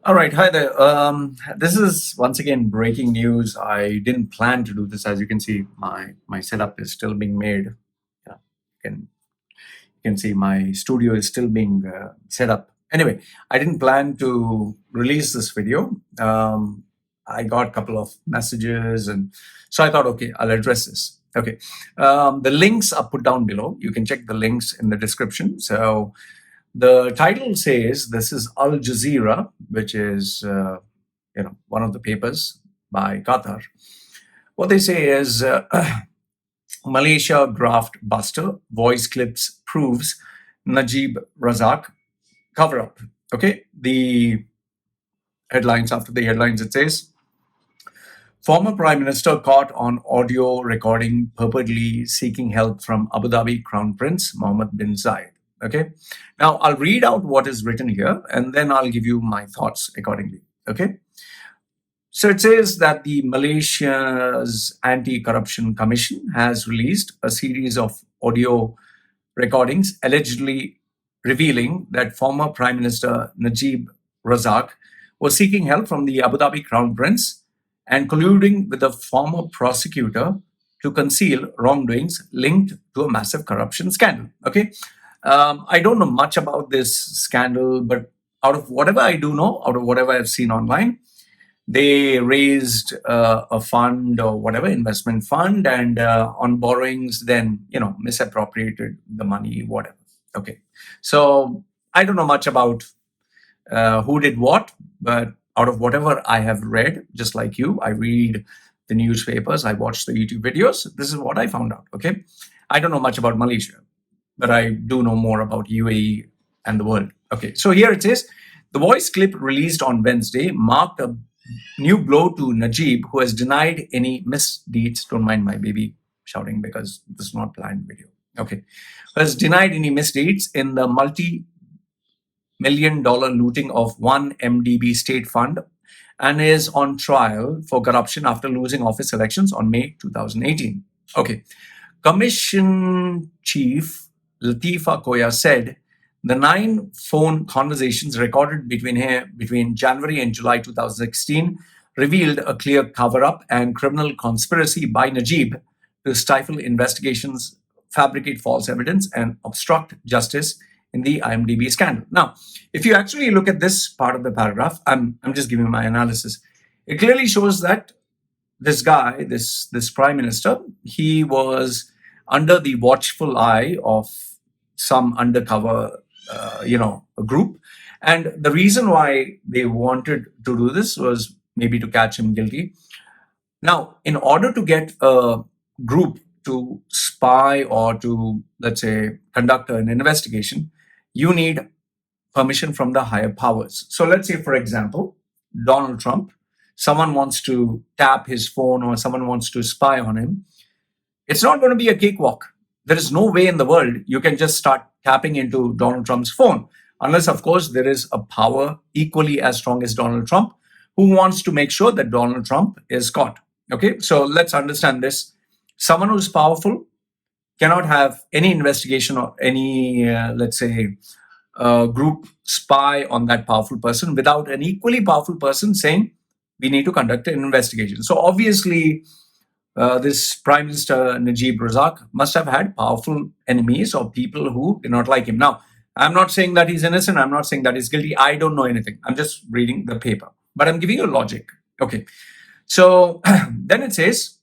All right, hi there. This is once again breaking news. I didn't plan to do this. As you can see, my setup is still being made. Yeah, you can see my studio is still being set up. Anyway, I didn't plan to release this video. I got a couple of messages, and so I thought, okay, I'll address this. Okay, the links are put down below. You can check the links in the description. So the title says this is Al Jazeera, which is one of the papers by Qatar. What they say is Malaysia graft buster voice clips proves Najib Razak cover up. Okay, the headlines, after the headlines, it says former Prime Minister caught on audio recording purportedly seeking help from Abu Dhabi Crown Prince Mohammed bin Zayed. Okay, now I'll read out what is written here and then I'll give you my thoughts accordingly. Okay, so it says that the Malaysia's Anti-Corruption Commission has released a series of audio recordings allegedly revealing that former Prime Minister Najib Razak was seeking help from the Abu Dhabi Crown Prince and colluding with a former prosecutor to conceal wrongdoings linked to a massive corruption scandal. Okay, I don't know much about this scandal, but out of whatever I do know, out of whatever I've seen online, they raised a fund or whatever investment fund, and on borrowings, then misappropriated the money, whatever. Okay, so I don't know much about who did what, but out of whatever I have read, just like you, I read the newspapers, I watch the YouTube videos. This is what I found out. Okay, I don't know much about Malaysia, but I do know more about UAE and the world. Okay, so here it says the voice clip released on Wednesday marked a new blow to Najib, who has denied any misdeeds. Don't mind my baby shouting because this is not planned video. Okay, has denied any misdeeds in the multi-billion-dollar looting of one MDB state fund and is on trial for corruption after losing office elections on May 2018. Okay, Commission Chief Latifa Koya said the 9 phone conversations recorded between January and July 2016 revealed a clear cover-up and criminal conspiracy by Najib to stifle investigations, fabricate false evidence, and obstruct justice in the IMDb scandal. Now, if you actually look at this part of the paragraph, I'm just giving my analysis. It clearly shows that this guy, this prime minister, he was under the watchful eye of some undercover a group, and the reason why they wanted to do this was maybe to catch him guilty. Now, in order to get a group to spy or to, let's say, conduct an investigation, you need permission from the higher powers. So let's say, for example, Donald Trump, someone wants to tap his phone or someone wants to spy on him. It's not going to be a cakewalk. There is no way in the world you can just start tapping into Donald Trump's phone, unless, of course, there is a power equally as strong as Donald Trump who wants to make sure that Donald Trump is caught. Okay, so let's understand this. Someone who's powerful cannot have any investigation or any, let's say, group spy on that powerful person without an equally powerful person saying, we need to conduct an investigation. So obviously, this Prime Minister Najib Razak must have had powerful enemies or people who did not like him. Now, I'm not saying that he's innocent. I'm not saying that he's guilty. I don't know anything. I'm just reading the paper, but I'm giving you logic. Okay. So then it says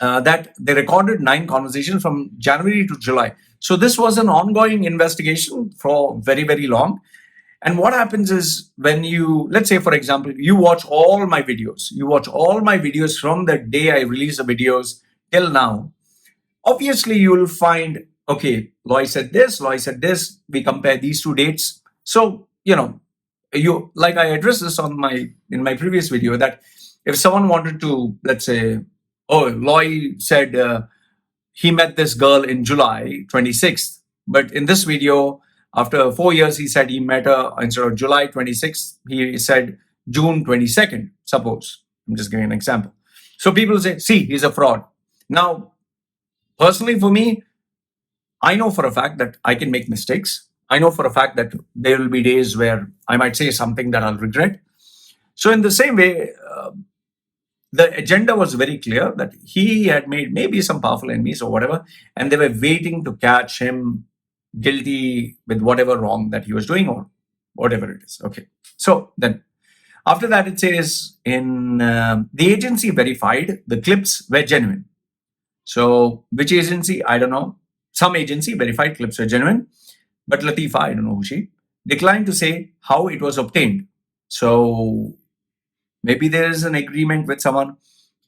that they recorded 9 conversations from January to July. So this was an ongoing investigation for very, very long. And what happens is when you, let's say, for example, you watch all my videos, from the day I release the videos till now, obviously you will find, okay, Loy said this, we compare these 2 dates. So, you, like I addressed this in my previous video, that if someone wanted to, let's say, oh, Loy said he met this girl in July 26th, but in this video, after 4 years, he said he met her instead of July 26th, he said June 22nd, suppose. I'm just giving an example. So people say, see, he's a fraud. Now, personally for me, I know for a fact that I can make mistakes. I know for a fact that there will be days where I might say something that I'll regret. So, in the same way, the agenda was very clear that he had made maybe some powerful enemies or whatever, and they were waiting to catch him guilty with whatever wrong that he was doing or whatever it is. Okay. So, then after that, it says in the agency verified the clips were genuine. So, which agency? I don't know. Some agency verified clips were genuine, but Latifa, I don't know who she, declined to say how it was obtained. So, maybe there is an agreement with someone.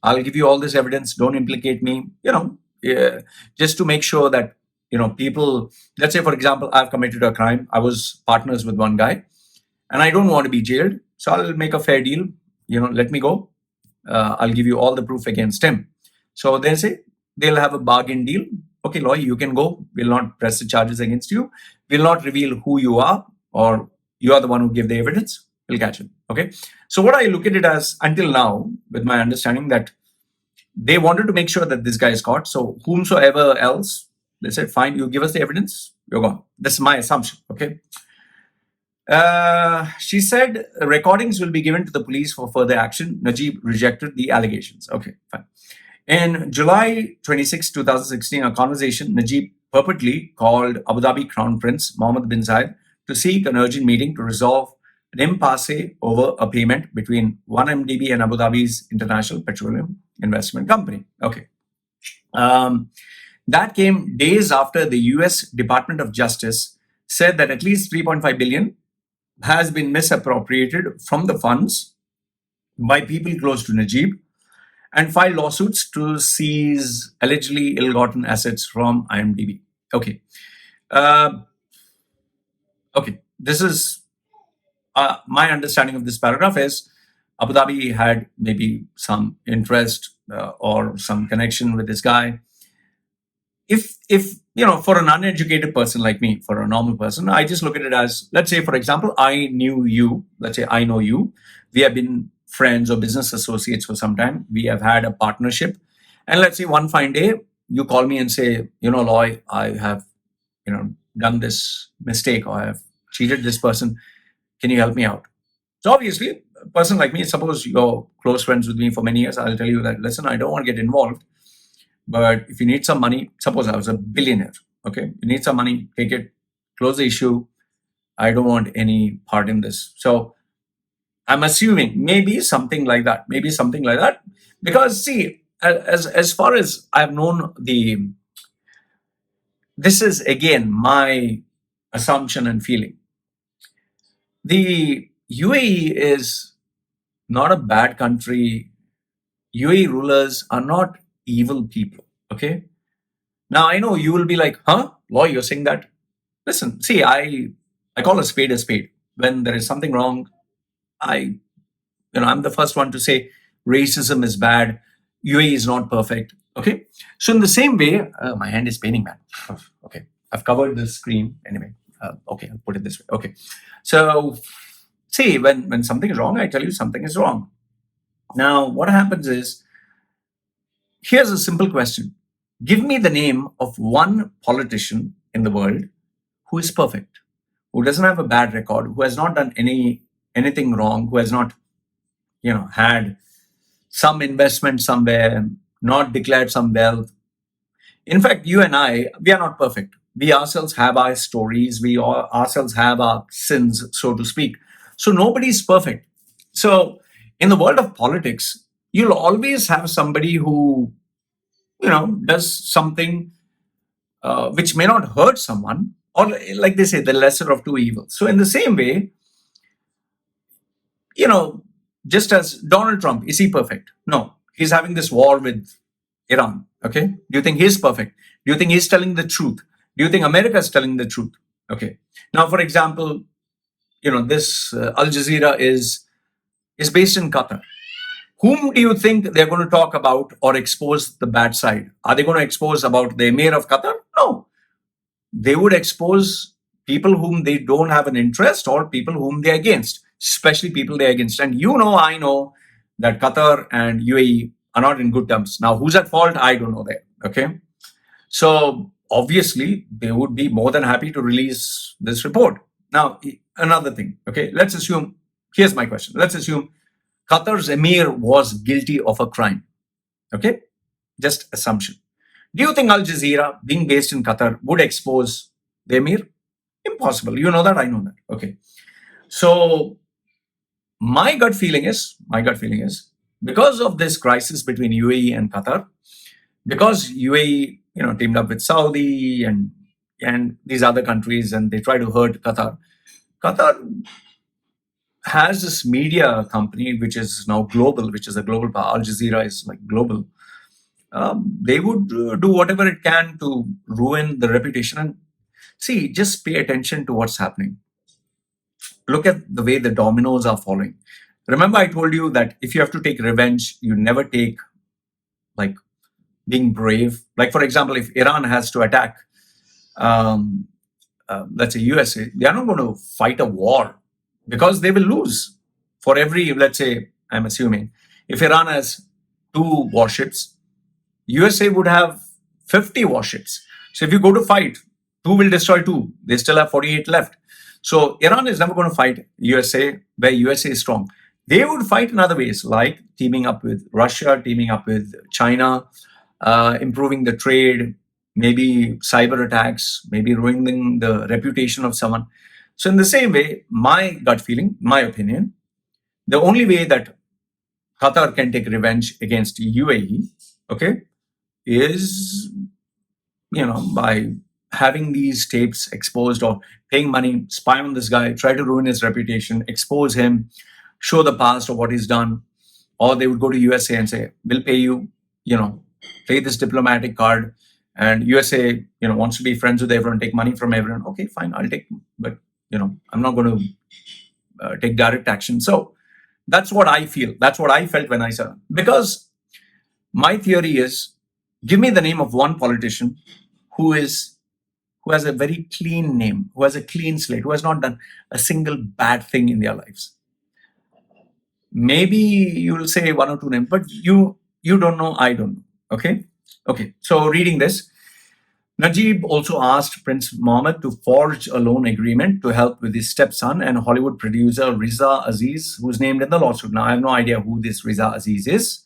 I'll give you all this evidence. Don't implicate me. Just to make sure that people. Let's say, for example, I've committed a crime. I was partners with one guy, and I don't want to be jailed. So I'll make a fair deal. Let me go. I'll give you all the proof against him. So they say they'll have a bargain deal. Okay, lawyer, you can go. We'll not press the charges against you. We'll not reveal who you are, or you are the one who gave the evidence. We'll catch him. Okay. So what I look at it as until now, with my understanding that they wanted to make sure that this guy is caught. So whomsoever else, they said, fine, you give us the evidence, you're gone. That's my assumption. Okay. She said recordings will be given to the police for further action. Najib rejected the allegations. Okay, fine. In July 26, 2016, a conversation, Najib purportedly called Abu Dhabi Crown Prince Mohammed bin Zayed to seek an urgent meeting to resolve an impasse over a payment between 1MDB and Abu Dhabi's International Petroleum Investment Company. Okay. That came days after the US Department of Justice said that at least 3.5 billion has been misappropriated from the funds by people close to Najib and filed lawsuits to seize allegedly ill-gotten assets from IMDb. Okay. Okay. This is my understanding of this paragraph is Abu Dhabi had maybe some interest or some connection with this guy. If for an uneducated person like me, for a normal person, I just look at it as, let's say, for example, I knew you. Let's say I know you. We have been friends or business associates for some time. We have had a partnership. And let's say one fine day, you call me and say, Loy, I have, done this mistake, or I have cheated this person. Can you help me out? So obviously, a person like me, suppose you're close friends with me for many years, I'll tell you that, listen, I don't want to get involved. But if you need some money, suppose I was a billionaire, okay? You need some money, take it, close the issue. I don't want any part in this. So I'm assuming maybe something like that. Because see, as far as I've known this is again my assumption and feeling. The UAE is not a bad country. UAE rulers are not evil people. Okay. Now I know you will be like, huh? Law, you're saying that? Listen, see, I call a spade a spade. When there is something wrong, I'm the first one to say racism is bad. UAE is not perfect. Okay. So in the same way, my hand is paining, man. Okay. I've covered the screen anyway. Okay, I'll put it this way. Okay. So see, when something is wrong, I tell you something is wrong. Now, what happens is, here's a simple question. Give me the name of one politician in the world who is perfect, who doesn't have a bad record, who has not done anything wrong, who has not, had some investment somewhere, not declared some wealth. In fact, you and I, we are not perfect. We ourselves have our stories. We ourselves have our sins, so to speak. So nobody's perfect. So in the world of politics, you'll always have somebody who, does something which may not hurt someone, or like they say, the lesser of two evils. So in the same way, just as Donald Trump, is he perfect? No, he's having this war with Iran. Okay. Do you think he's perfect? Do you think he's telling the truth? Do you think America is telling the truth? Okay. Now, for example, this Al Jazeera is based in Qatar. Whom do you think they're going to talk about or expose the bad side? Are they going to expose about the Emir of Qatar? No. They would expose people whom they don't have an interest or people whom they're against, especially people they're against. And I know that Qatar and UAE are not in good terms. Now, who's at fault? I don't know there. Okay. So obviously they would be more than happy to release this report. Now, another thing, okay, let's assume, here's my question. Let's assume Qatar's emir was guilty of a crime, okay? Just assumption. Do you think Al Jazeera, being based in Qatar, would expose the emir? Impossible. You know that, I know that. Okay. So my gut feeling is, because of this crisis between UAE and Qatar, because UAE, teamed up with Saudi and these other countries, and they try to hurt Qatar. Qatar has this media company which is now global, which is a global power. Al Jazeera is like global. They would do whatever it can to ruin the reputation. And see, just pay attention to what's happening. Look at the way the dominoes are falling. Remember, I told you that if you have to take revenge, you never take like being brave. Like, for example, if Iran has to attack, let's say USA, they are not going to fight a war because they will lose. For every, let's say, I'm assuming, if Iran has 2 warships, USA would have 50 warships. So if you go to fight, 2 will destroy 2. They still have 48 left. So Iran is never going to fight USA where USA is strong. They would fight in other ways, like teaming up with Russia, teaming up with China, improving the trade, maybe cyber attacks, maybe ruining the reputation of someone. So in the same way, my gut feeling, my opinion, the only way that Qatar can take revenge against UAE, okay, is, by having these tapes exposed or paying money, spy on this guy, try to ruin his reputation, expose him, show the past of what he's done. Or they would go to USA and say, we'll pay you, play this diplomatic card. And USA, wants to be friends with everyone, take money from everyone. Okay, fine, I'll take, but, I'm not going to take direct action. So that's what I feel. That's what I felt when I saw it. Because my theory is, give me the name of one politician who has a very clean name, who has a clean slate, who has not done a single bad thing in their lives. Maybe you will say 1 or 2 names, but you don't know, I don't know. Okay. So reading this, Najib also asked Prince Mohammed to forge a loan agreement to help with his stepson and Hollywood producer Riza Aziz, who's named in the lawsuit. Now, I have no idea who this Riza Aziz is,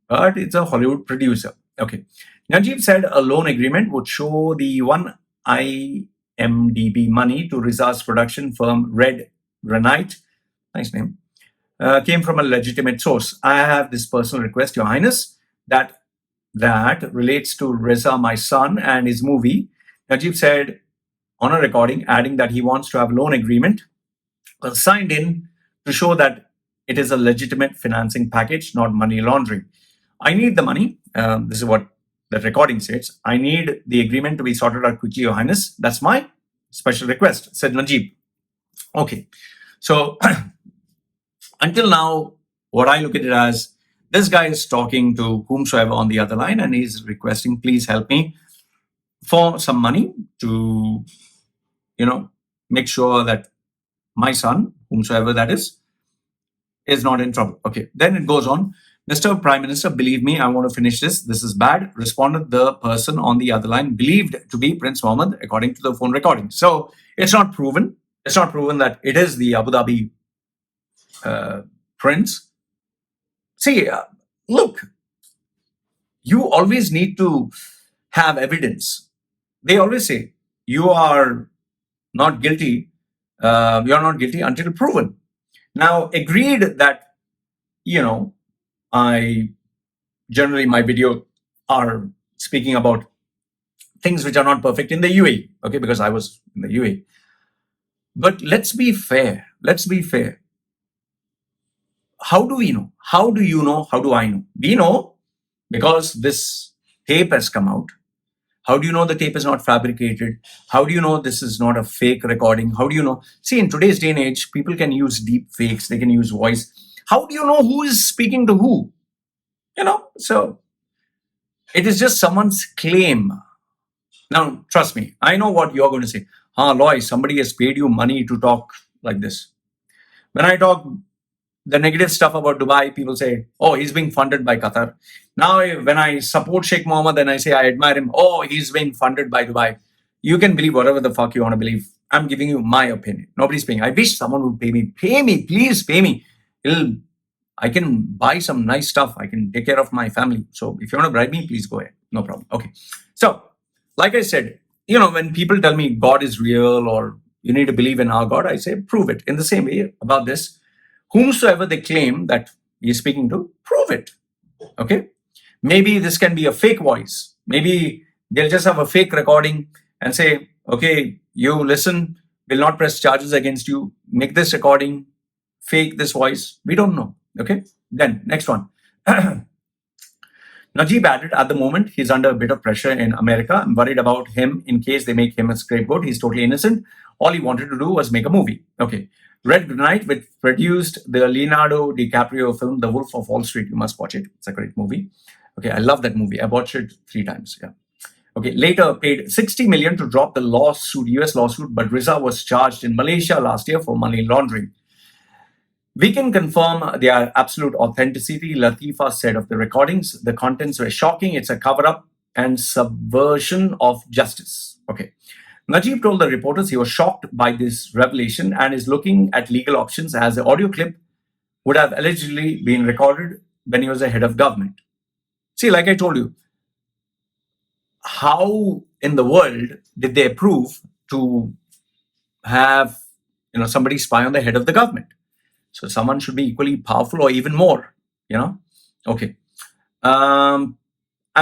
but it's a Hollywood producer. Okay. Najib said a loan agreement would show the 1 IMDb money to Riza's production firm Red Granite, nice name, came from a legitimate source. I have this personal request, Your Highness, that relates to Reza, my son, and his movie. Najib said on a recording, adding that he wants to have a loan agreement signed in to show that it is a legitimate financing package, not money laundering. I need the money. This is what the recording says. I need the agreement to be sorted out quickly, Your Highness. That's my special request, said Najib. Okay. So until now, what I look at it as, this guy is talking to whomsoever on the other line and he's requesting, please help me for some money to, make sure that my son, whomsoever that is not in trouble. Okay. Then it goes on. Mr. Prime Minister, believe me, I want to finish this. This is bad. Responded the person on the other line, believed to be Prince Mohammed, according to the phone recording. So it's not proven. It's not proven that it is the Abu Dhabi prince. See, look, you always need to have evidence. They always say you are not guilty. You are not guilty until proven. Now, agreed that, I generally, my video are speaking about things which are not perfect in the UAE, okay, because I was in the UAE. But let's be fair. Let's be fair. How do we know? How do you know? How do I know? We know because this tape has come out. How do you know the tape is not fabricated? How do you know this is not a fake recording? How do you know? See, in today's day and age, people can use deep fakes. They can use voice. How do you know who is speaking to who? So it is just someone's claim. Now, trust me, I know what you're going to say. Loy, somebody has paid you money to talk like this. When I talk the negative stuff about Dubai, people say, oh, he's being funded by Qatar. Now, when I support Sheikh Mohammed and I say I admire him, oh, he's being funded by Dubai. You can believe whatever the fuck you want to believe. I'm giving you my opinion. Nobody's paying. I wish someone would pay me. Pay me, please pay me. I can buy some nice stuff. I can take care of my family. So if you want to bribe me, please go ahead. No problem. Okay. So, like I said, when people tell me God is real or you need to believe in our God, I say, prove it. In the same way about this, whomsoever they claim that you're speaking to, prove it. Okay. Maybe this can be a fake voice. Maybe they'll just have a fake recording and say, okay, you listen, will not press charges against you. Make this recording, fake this voice. We don't know. Okay. Then next one. Najib added, at the moment, he's under a bit of pressure in America. I'm worried about him in case they make him a scapegoat. He's totally innocent. All he wanted to do was make a movie. Okay. Red Granite, which produced the Leonardo DiCaprio film, The Wolf of Wall Street. You must watch it. It's a great movie. Okay. I love that movie. I watched it 3 times. Yeah. Okay. Later paid 60 million to drop the US lawsuit, but Rizza was charged in Malaysia last year for money laundering. We can confirm their absolute authenticity, Latifa said of the recordings. The contents were shocking. It's a cover-up and subversion of justice. Okay. Najib told the reporters he was shocked by this revelation and is looking at legal options as the audio clip would have allegedly been recorded when he was a head of government. See, like I told you, how in the world did they approve to have somebody spy on the head of the government? So someone should be equally powerful or even more, Okay. I'm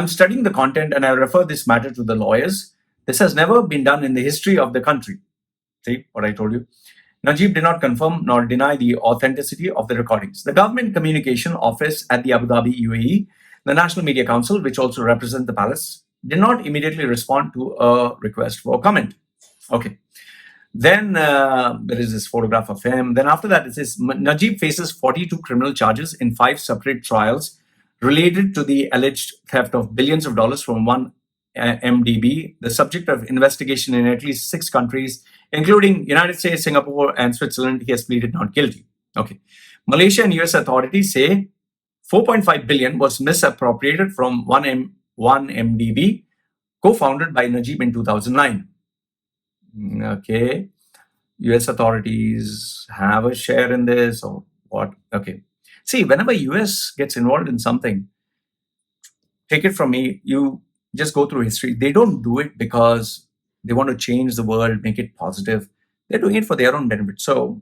studying the content and I refer this matter to the lawyers. This has never been done in the history of the country. See what I told you? Najib did not confirm nor deny the authenticity of the recordings. The Government Communication Office at the Abu Dhabi, UAE, the National Media Council, which also represents the palace, did not immediately respond to a request for comment. Okay. Then there is this photograph of him. Then after that, it says Najib faces 42 criminal charges in 5 separate trials related to the alleged theft of billions of dollars from one MDB, the subject of investigation in at least 6 countries, including United States, Singapore, and Switzerland. He has pleaded not guilty. Okay. Malaysia and US authorities say 4.5 billion was misappropriated from one MDB, co-founded by Najib in 2009. Okay. US authorities have a share in this or what? Okay. See, whenever US gets involved in something, take it from me, you just go through history. They don't do it because they want to change the world, make it positive. They're doing it for their own benefit. So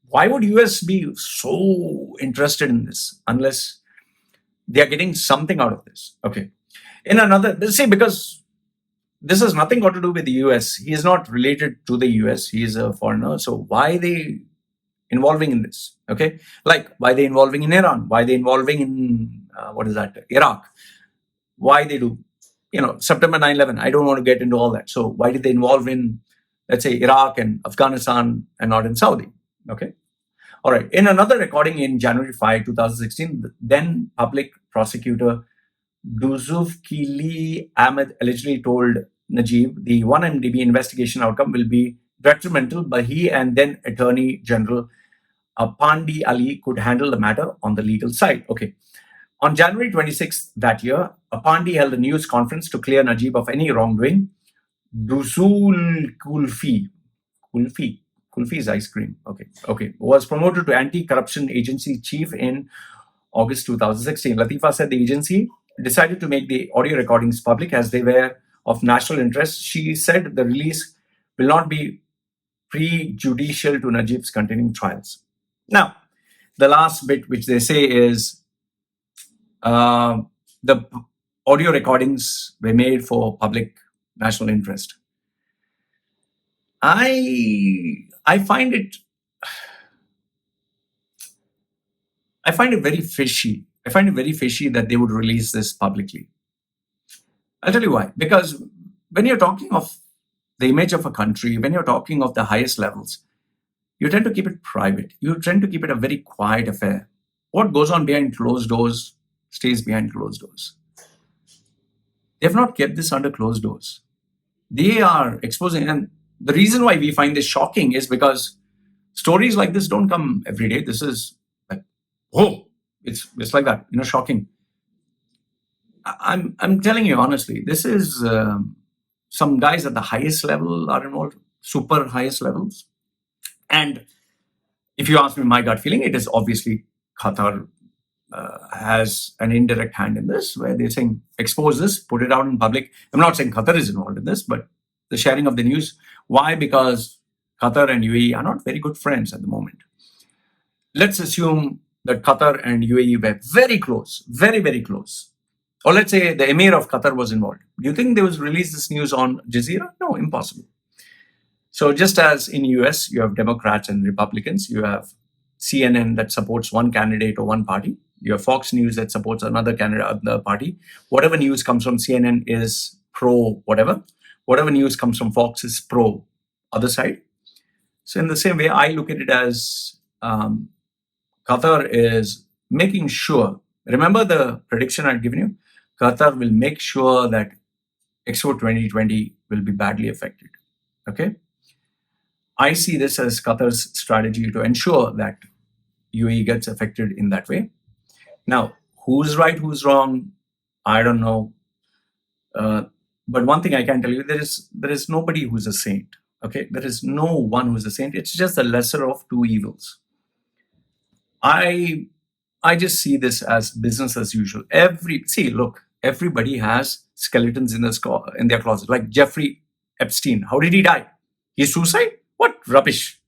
why would US be so interested in this unless they are getting something out of this? Okay. In another, see, because this has nothing got to do with the US. He is not related to the US. He is a foreigner. So why are they involving in this? Okay. Like, why are they involving in Iran? Why are they involving in, Iraq? Why they do, September 9/11. I don't want to get into all that. So why did they involve in, let's say, Iraq and Afghanistan and not in Saudi? Okay. All right. In another recording in January 5, 2016, the then public prosecutor Duzuf Kili Ahmed allegedly told Najib the 1MDB investigation outcome will be detrimental, but he and then Attorney General Apandi Ali could handle the matter on the legal side. Okay. On January 26th that year, Apandi held a news conference to clear Najib of any wrongdoing. Duzul Kulfi is ice cream. Okay. Was promoted to anti-corruption agency chief in August 2016. Latifa said the agency decided to make the audio recordings public as they were of national interest. She said the release will not be prejudicial to Najib's continuing trials. Now, the last bit which they say is the audio recordings were made for public national interest. I find it very fishy. I find it very fishy that they would release this publicly. I'll tell you why. Because when you're talking of the image of a country, when you're talking of the highest levels, you tend to keep it private. You tend to keep it a very quiet affair. What goes on behind closed doors stays behind closed doors. They have not kept this under closed doors. They are exposing, and the reason why we find this shocking is because stories like this don't come every day. This is Oh, it's like that, shocking. I'm telling you honestly, this is some guys at the highest level are involved, super highest levels. And if you ask me my gut feeling, it is obviously Qatar has an indirect hand in this, where they're saying expose this, put it out in public. I'm not saying Qatar is involved in this, but the sharing of the news. Why? Because Qatar and UAE are not very good friends at the moment. Let's assume that Qatar and UAE were very close, very, very close. Or let's say the Emir of Qatar was involved. Do you think they would release this news on Jazeera? No, impossible. So just as in US, you have Democrats and Republicans, you have CNN that supports one candidate or one party. You have Fox News that supports another candidate, another party. Whatever news comes from CNN is pro whatever. Whatever news comes from Fox is pro other side. So in the same way, I look at it as Qatar is making sure. Remember the prediction I'd given you? Qatar will make sure that Expo 2020 will be badly affected. Okay? I see this as Qatar's strategy to ensure that UAE gets affected in that way. Now, who's right, who's wrong, I don't know. But one thing I can tell you, there is nobody who's a saint. Okay, there is no one who's a saint. It's just the lesser of two evils. I just see this as business as usual. Everybody has skeletons in their closet. Like Jeffrey Epstein, how did he die? He's suicide? What rubbish!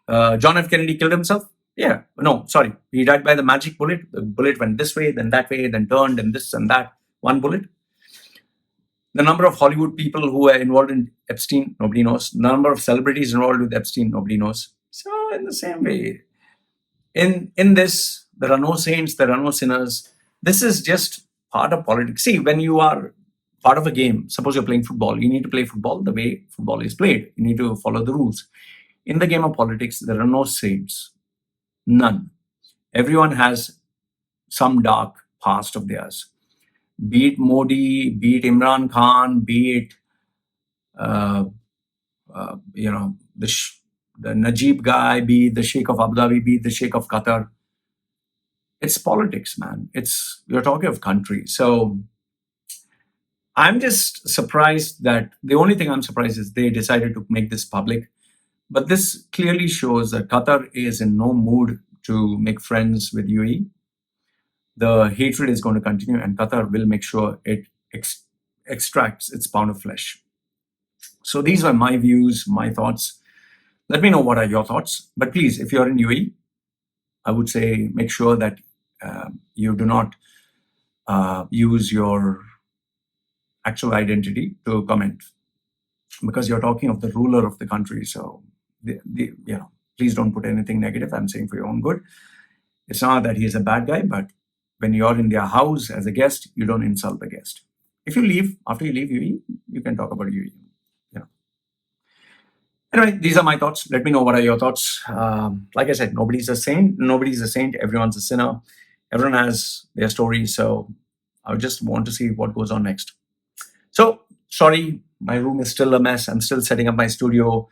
John F. Kennedy killed himself? Yeah, no, sorry. He died by the magic bullet. The bullet went this way, then that way, then turned, and this and that. One bullet. The number of Hollywood people who were involved in Epstein, nobody knows. The number of celebrities involved with Epstein, nobody knows. So in the same way, in this, there are no saints, there are no sinners. This is just part of politics. See, when you are part of a game, suppose you're playing football, you need to play football the way football is played. You need to follow the rules. In the game of politics, there are no saints. None. Everyone has some dark past of theirs. Be it Modi, be it Imran Khan, be it the Najib guy, be it the Sheikh of Abu Dhabi, be it the Sheikh of Qatar. It's politics, man. You're talking of country. So I'm just surprised that the only thing I'm surprised is they decided to make this public. But this clearly shows that Qatar is in no mood to make friends with UAE. The hatred is going to continue, and Qatar will make sure it extracts its pound of flesh. So these were my views, my thoughts. Let me know what are your thoughts. But please, if you're in UAE, I would say make sure that you do not use your actual identity to comment, because you're talking of the ruler of the country. So please don't put anything negative. I'm saying for your own good. It's not that he's a bad guy, but when you're in their house as a guest, you don't insult the guest. If you leave, after you leave UAE, you can talk about UAE. Anyway, these are my thoughts. Let me know what are your thoughts. Like I said, nobody's a saint. Nobody's a saint. Everyone's a sinner. Everyone has their story. So I just want to see what goes on next. So sorry, my room is still a mess. I'm still setting up my studio.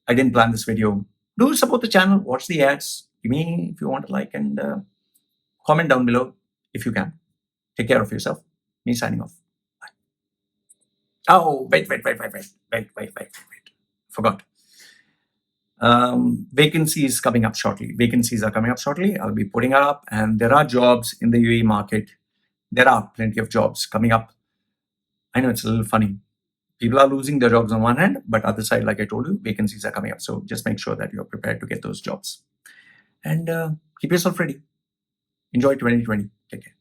I didn't plan this video. Do support the channel. Watch the ads. Give me if you want to like, and comment down below if you can. Take care of yourself. Me signing off. Bye. Oh, wait. Forgot. Vacancies coming up shortly. Vacancies are coming up shortly. I'll be putting it up, and there are jobs in the UAE market. There are plenty of jobs coming up. I know it's a little funny. People are losing their jobs on one hand, but other side, like I told you, vacancies are coming up. So just make sure that you're prepared to get those jobs. And keep yourself ready. Enjoy 2020. Take care.